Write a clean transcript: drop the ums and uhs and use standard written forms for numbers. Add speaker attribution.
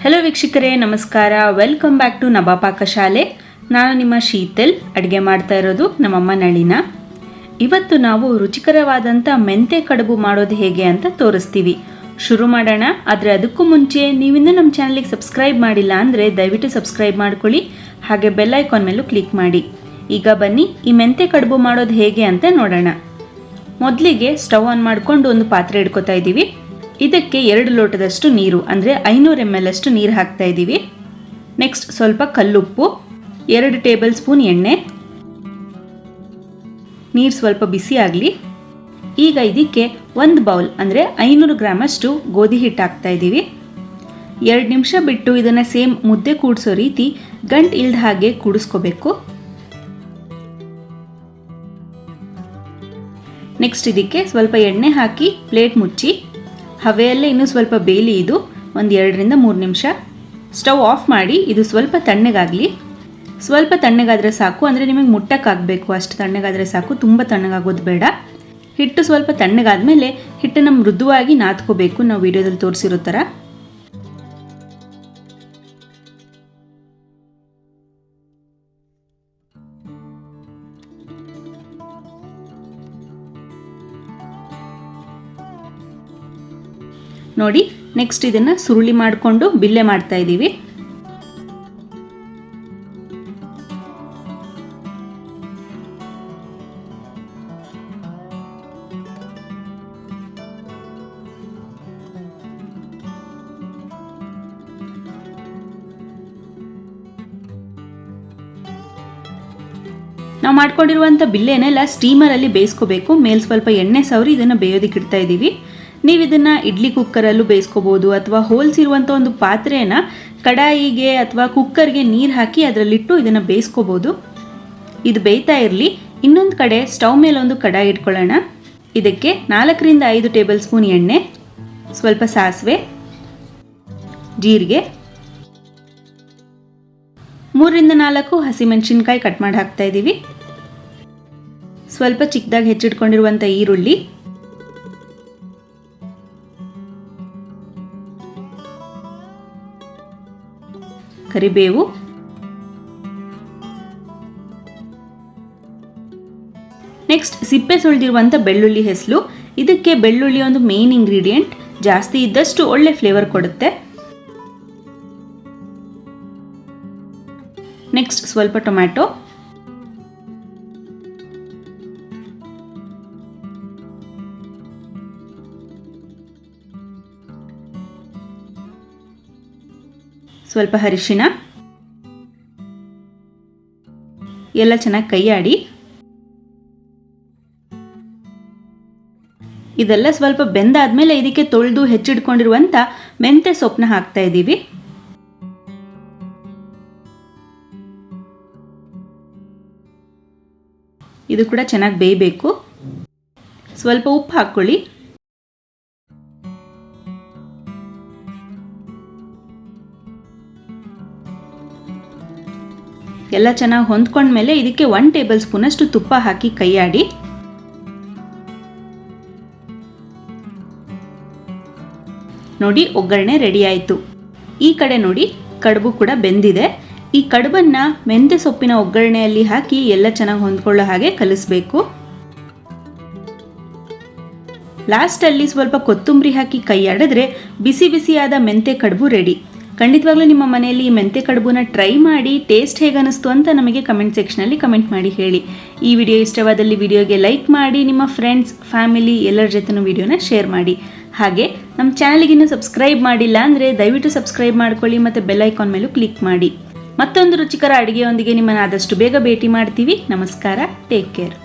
Speaker 1: Hello ವೀಕ್ಷಕರೇ, ನಮಸ್ಕಾರ. Welcome back to Nabha Pakashale. ನಾನು ನಿಮ್ಮ ಶೀತಲ್. ಅಡುಗೆ ಮಾಡ್ತಾ ಇರೋದು ನಮ್ಮಮ್ಮ ನಳಿನ. ಇವತ್ತು ನಾವು ರುಚಿಕರವಾದಂಥ ಮೆಂತೆ ಕಡುಬು ಮಾಡೋದು ಹೇಗೆ ಅಂತ ತೋರಿಸ್ತೀವಿ. ಶುರು ಮಾಡೋಣ. ಆದರೆ ಅದಕ್ಕೂ ಮುಂಚೆ ನೀವಿನ್ನೂ ನಮ್ಮ ಚಾನಲಿಗೆ ಸಬ್ಸ್ಕ್ರೈಬ್ ಮಾಡಿಲ್ಲ ಅಂದರೆ ದಯವಿಟ್ಟು ಸಬ್ಸ್ಕ್ರೈಬ್ ಮಾಡ್ಕೊಳ್ಳಿ. ಹಾಗೆ ಬೆಲ್ ಐಕಾನ್ ಮೇಲೂ ಕ್ಲಿಕ್ ಮಾಡಿ. ಈಗ ಬನ್ನಿ ಈ ಮೆಂತೆ ಕಡುಬು ಮಾಡೋದು ಹೇಗೆ ಅಂತ ನೋಡೋಣ. ಮೊದಲಿಗೆ ಸ್ಟವ್ ಆನ್ ಮಾಡಿಕೊಂಡು ಒಂದು ಪಾತ್ರೆ ಇಟ್ಕೋತಾ ಇದ್ದೀವಿ. ಇದಕ್ಕೆ 2 ಲೋಟದಷ್ಟು ನೀರು ಅಂದರೆ 500 ml ಅಷ್ಟು ನೀರು ಹಾಕ್ತಾ ಇದ್ದೀವಿ. ನೆಕ್ಸ್ಟ್ ಸ್ವಲ್ಪ ಕಲ್ಲುಪ್ಪು, 2 ಟೇಬಲ್ ಸ್ಪೂನ್ ಎಣ್ಣೆ. ನೀರು ಸ್ವಲ್ಪ ಬಿಸಿ ಆಗಲಿ. ಈಗ ಇದಕ್ಕೆ 1 ಬೌಲ್ ಅಂದರೆ 500 ಗ್ರಾಮ್ ಅಷ್ಟು ಗೋಧಿ ಹಿಟ್ಟು ಹಾಕ್ತಾ ಇದ್ದೀವಿ. 2 ನಿಮಿಷ ಬಿಟ್ಟು ಇದನ್ನು ಸೇಮ್ ಮುದ್ದೆ ಕೂಡಿಸೋ ರೀತಿ ಗಂಟು ಇಲ್ದ ಹಾಗೆ ಕೂಡಿಸ್ಕೋಬೇಕು. ನೆಕ್ಸ್ಟ್ ಇದಕ್ಕೆ ಸ್ವಲ್ಪ ಎಣ್ಣೆ ಹಾಕಿ ಪ್ಲೇಟ್ ಮುಚ್ಚಿ ಹವೆಯಲ್ಲೇ ಇನ್ನೂ ಸ್ವಲ್ಪ ಬೇಲಿ ಇದು ಒಂದು 2 ರಿಂದ 3 ನಿಮಿಷ. ಸ್ಟವ್ ಆಫ್ ಮಾಡಿ ಇದು ಸ್ವಲ್ಪ ತಣ್ಣಗಾಗಲಿ. ಸ್ವಲ್ಪ ತಣ್ಣಗಾದರೆ ಸಾಕು, ಅಂದರೆ ನಿಮಗೆ ಮುಟ್ಟಕ್ಕಾಗಬೇಕು ಅಷ್ಟು ತಣ್ಣಗಾದರೆ ಸಾಕು, ತುಂಬ ತಣ್ಣಗಾಗೋದು ಬೇಡ. ಹಿಟ್ಟು ಸ್ವಲ್ಪ ತಣ್ಣಗಾದ್ಮೇಲೆ ಹಿಟ್ಟನ್ನು ಮೃದುವಾಗಿ ನಾದ್ಕೋಬೇಕು, ನಾವು ವಿಡಿಯೋದಲ್ಲಿ ತೋರಿಸಿರೋ ಥರ. ನೋಡಿ, ನೆಕ್ಸ್ಟ್ ಇದನ್ನು ಸುರುಳಿ ಮಾಡಿಕೊಂಡು ಬಿಲ್ಲೆ ಮಾಡ್ತಾ ಇದ್ದೀವಿ. ನಾವು ಮಾಡ್ಕೊಂಡಿರುವಂಥ ಬಿಲ್ಲೆನೆಲ್ಲ ಸ್ಟೀಮರಲ್ಲಿ ಬೇಯಿಸ್ಕೋಬೇಕು. ಮೇಲೆ ಸ್ವಲ್ಪ ಎಣ್ಣೆ ಸವರಿ ಇದನ್ನು ಬೇಯೋದಕ್ಕೆ ಇಡ್ತಾ ಇದ್ದೀವಿ. ನೀವು ಇದನ್ನು ಇಡ್ಲಿ ಕುಕ್ಕರಲ್ಲೂ ಬೇಯಿಸ್ಕೋಬೋದು, ಅಥವಾ ಹೋಲ್ಸ್ ಇರುವಂಥ ಒಂದು ಪಾತ್ರೆನ ಕಡಾಯಿಗೆ ಅಥವಾ ಕುಕ್ಕರ್ಗೆ ನೀರು ಹಾಕಿ ಅದರಲ್ಲಿಟ್ಟು ಇದನ್ನು ಬೇಯಿಸ್ಕೋಬೋದು. ಇದು ಬೇಯ್ತಾ ಇರಲಿ. ಇನ್ನೊಂದು ಕಡೆ ಸ್ಟವ್ ಮೇಲೆ ಒಂದು ಕಡಾಯಿ ಇಟ್ಕೊಳ್ಳೋಣ. ಇದಕ್ಕೆ 4 ರಿಂದ 5 ಟೇಬಲ್ ಸ್ಪೂನ್ ಎಣ್ಣೆ, ಸ್ವಲ್ಪ ಸಾಸಿವೆ, ಜೀರಿಗೆ, 3 ರಿಂದ 4 ಹಸಿಮೆಣಸಿನ್ಕಾಯಿ ಕಟ್ ಮಾಡಿ ಹಾಕ್ತಾ ಇದ್ದೀವಿ. ಸ್ವಲ್ಪ ಚಿಕ್ಕದಾಗಿ ಹೆಚ್ಚಿಟ್ಕೊಂಡಿರುವಂಥ ಈರುಳ್ಳಿ, ಕರಿಬೇವು, ನೆಕ್ಸ್ಟ್ ಸಿಪ್ಪೆ ಸುಳಿದಿರುವಂಥ ಬೆಳ್ಳುಳ್ಳಿ ಹೆಸಲು. ಇದಕ್ಕೆ ಬೆಳ್ಳುಳ್ಳಿ ಒಂದು ಮೇನ್ ಇಂಗ್ರೀಡಿಯೆಂಟ್, ಜಾಸ್ತಿ ಇದ್ದಷ್ಟು ಒಳ್ಳೆ ಫ್ಲೇವರ್ ಕೊಡುತ್ತೆ. ನೆಕ್ಸ್ಟ್ ಸ್ವಲ್ಪ ಟೊಮ್ಯಾಟೊ, ಸ್ವಲ್ಪ ಅರಿಶಿನ, ಎಲ್ಲ ಚೆನ್ನಾಗಿ ಕೈಯಾಡಿ. ಇದೆಲ್ಲ ಸ್ವಲ್ಪ ಬೆಂದಾದ್ಮೇಲೆ ಇದಕ್ಕೆ ತೊಳೆದು ಹೆಚ್ಚಿಟ್ಕೊಂಡಿರುವಂಥ ಮೆಂತೆ ಸೊಪ್ಪನ್ನ ಹಾಕ್ತಾ ಇದ್ದೀವಿ. ಇದು ಕೂಡ ಚೆನ್ನಾಗಿ ಬೇಯಬೇಕು. ಸ್ವಲ್ಪ ಉಪ್ಪು ಹಾಕ್ಕೊಳ್ಳಿ. ಎಲ್ಲ ಚೆನ್ನಾಗಿ ಹೊಂದ್ಕೊಂಡ್ಮೇಲೆ ಇದಕ್ಕೆ 1 ಟೇಬಲ್ ಸ್ಪೂನ್ ಅಷ್ಟು ತುಪ್ಪ ಹಾಕಿ ಕೈಯಾಡಿ. ನೋಡಿ, ಒಗ್ಗರಣೆ ರೆಡಿ ಆಯಿತು. ಈ ಕಡೆ ನೋಡಿ, ಕಡುಬು ಕೂಡ ಬೆಂದಿದೆ. ಈ ಕಡುಬನ್ನು ಮೆಂತೆ ಸೊಪ್ಪಿನ ಒಗ್ಗರಣೆಯಲ್ಲಿ ಹಾಕಿ ಎಲ್ಲ ಚೆನ್ನಾಗಿ ಹೊಂದ್ಕೊಳ್ಳೋ ಹಾಗೆ ಕಲಿಸ್ಬೇಕು. ಲಾಸ್ಟಲ್ಲಿ ಸ್ವಲ್ಪ ಕೊತ್ತಂಬರಿ ಹಾಕಿ ಕೈಯಾಡಿದ್ರೆ ಬಿಸಿ ಬಿಸಿಯಾದ ಮೆಂತೆ ಕಡುಬು ರೆಡಿ. ಖಂಡಿತವಾಗ್ಲೂ ನಿಮ್ಮ ಮನೆಯಲ್ಲಿ ಈ ಮೆಂತೆ ಕಡುಬುನ ಟ್ರೈ ಮಾಡಿ ಟೇಸ್ಟ್ ಹೇಗೆ ಅನಿಸ್ತು ಅಂತ ನಮಗೆ ಕಮೆಂಟ್ ಸೆಕ್ಷನಲ್ಲಿ ಕಮೆಂಟ್ ಮಾಡಿ ಹೇಳಿ. ಈ ವಿಡಿಯೋ ಇಷ್ಟವಾದಲ್ಲಿ ವಿಡಿಯೋಗೆ ಲೈಕ್ ಮಾಡಿ, ನಿಮ್ಮ ಫ್ರೆಂಡ್ಸ್, ಫ್ಯಾಮಿಲಿ ಎಲ್ಲರ ಜೊತೆನೂ ವಿಡಿಯೋನ ಶೇರ್ ಮಾಡಿ. ಹಾಗೆ ನಮ್ಮ ಚಾನಲ್ಗಿನ್ನೂ ಸಬ್ಸ್ಕ್ರೈಬ್ ಮಾಡಿಲ್ಲ ಅಂದರೆ ದಯವಿಟ್ಟು ಸಬ್ಸ್ಕ್ರೈಬ್ ಮಾಡ್ಕೊಳ್ಳಿ ಮತ್ತು ಬೆಲ್ ಐಕಾನ್ ಮೇಲೂ ಕ್ಲಿಕ್ ಮಾಡಿ. ಮತ್ತೊಂದು ರುಚಿಕರ ಅಡುಗೆಯೊಂದಿಗೆ ನಿಮ್ಮನ್ನು ಆದಷ್ಟು ಬೇಗ ಭೇಟಿ ಮಾಡ್ತೀವಿ. ನಮಸ್ಕಾರ. Take care.